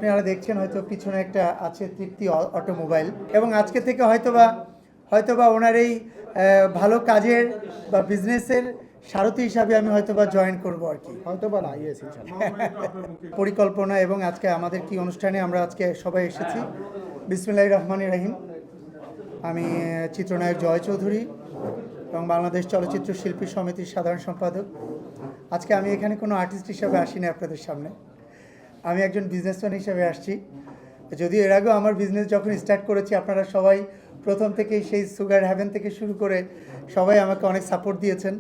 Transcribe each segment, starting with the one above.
আপনারা দেখছেন হয়তো পিছনে একটা আছে তৃপ্তি অটোমোবাইল এবং আজকে থেকে হয়তোবা ওনার এই ভালো কাজের বা বিজনেসের সারথি হিসাবে আমি হয়তোবা জয়েন করব আর কি, হয়তোবা না ইয়েস পরিকল্পনা এবং আজকে আমাদের কি অনুষ্ঠানে আমরা আজকে সবাই এসেছি। বিসমিল্লাহির রহমানির রহিম। আমি চিত্রনায়ক জয় চৌধুরী এবং বাংলাদেশ চলচ্চিত্র শিল্পী সমিতির সাধারণ সম্পাদক। আজকে আমি এখানে কোনো আর্টিস্ট হিসাবে আসিনি আপনাদের সামনে, আমি একজন বিজনেসম্যান হিসেবে আসছি। যদিও এর আগেও আমার বিজনেস যখন স্টার্ট করেছি আপনারা সবাই প্রথম থেকেই সেই সুগার হ্যাভেন থেকে শুরু করে সবাই আমাকে অনেক সাপোর্ট দিয়েছেন।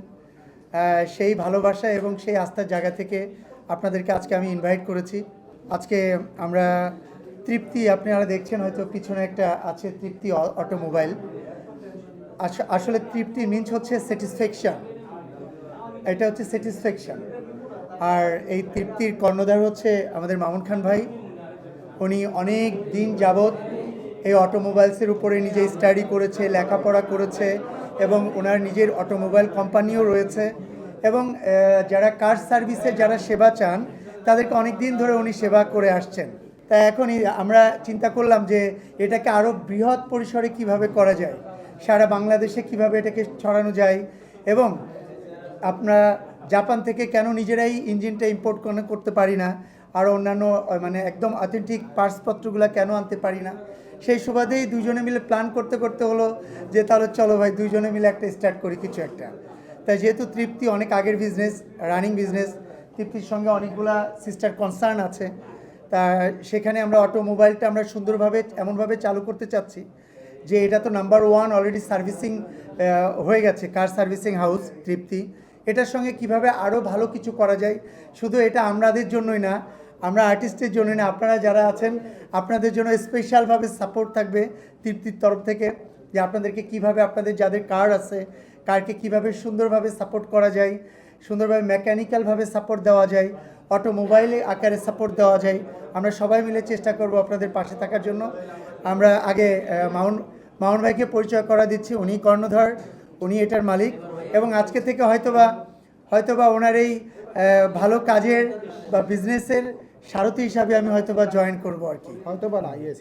সেই ভালোবাসা এবং সেই আস্থার জায়গা থেকে আপনাদেরকে আজকে আমি ইনভাইট করেছি। আজকে আমরা তৃপ্তি, আপনারা দেখছেন হয়তো পিছনে একটা আছে তৃপ্তি অটোমোবাইল। আসলে তৃপ্তি মিনস হচ্ছে স্যাটিসফ্যাকশন, এটা হচ্ছে স্যাটিসফ্যাকশন। আর এই তৃপ্তির কর্ণধার হচ্ছে আমাদের মামুন খান ভাই। উনি অনেক দিন যাবৎ এই অটোমোবাইলসের উপরে নিজে স্টাডি করেছে, লেখাপড়া করেছে এবং ওনার নিজের অটোমোবাইল কোম্পানিও রয়েছে এবং যারা কার সার্ভিসে যারা সেবা চান তাদেরকে অনেক দিন ধরে উনি সেবা করে আসছেন। তাই এখনই আমরা চিন্তা করলাম যে এটাকে আরও বৃহৎ পরিসরে কিভাবে করা যায়, সারা বাংলাদেশে কিভাবে এটাকে ছড়ানো যায় এবং আপনারা জাপান থেকে কেন নিজেরাই ইঞ্জিনটা ইম্পোর্ট করতে পারি না, আর অন্যান্য মানে একদম অথেন্টিক পার্টসপত্রগুলো কেন আনতে পারি না। সেই সুবাদেই দুজনে মিলে প্ল্যান করতে করতে হলো যে তাহলে চলো ভাই দুজনে মিলে একটা স্টার্ট করি কিছু একটা। তাই যেহেতু তৃপ্তি অনেক আগের বিজনেস, রানিং বিজনেস, তৃপ্তির সঙ্গে অনেকগুলা সিস্টার কনসার্ন আছে, তা সেখানে আমরা অটোমোবাইলটা আমরা সুন্দরভাবে এমনভাবে চালু করতে চাচ্ছি যে এটা তো নাম্বার 1 অলরেডি সার্ভিসিং হয়ে গেছে, কার সার্ভিসিং হাউস তৃপ্তি। এটার সঙ্গে কিভাবে আরও ভালো কিছু করা যায়, শুধু এটা আমাদের জন্যই না, আমরা আর্টিস্টের জন্যই না, আপনারা যারা আছেন আপনাদের জন্য স্পেশালভাবে সাপোর্ট থাকবে তৃপ্তির তরফ থেকে, যে আপনাদেরকে কিভাবে আপনাদের যাদের কার আছে কারকে কিভাবে সুন্দরভাবে সাপোর্ট করা যায়, সুন্দরভাবে মেকানিক্যালভাবে সাপোর্ট দেওয়া যায়, অটোমোবাইলে আকারে সাপোর্ট দেওয়া যায়। আমরা সবাই মিলে চেষ্টা করব আপনাদের পাশে থাকার জন্য। আমরা আগে মামুন ভাইকে পরিচয় করা দিচ্ছি, উনি কর্ণধার, উনি এটার মালিক এবং আজকে থেকে হয়তোবা ওনার এই ভালো কাজের বা বিজনেসের সারথি হিসাবে আমি হয়তোবা জয়েন করব আর কি, হয়তোবা না ইয়েস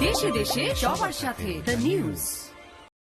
দেশে দেশে সবার সাথে দ্য নিউজ।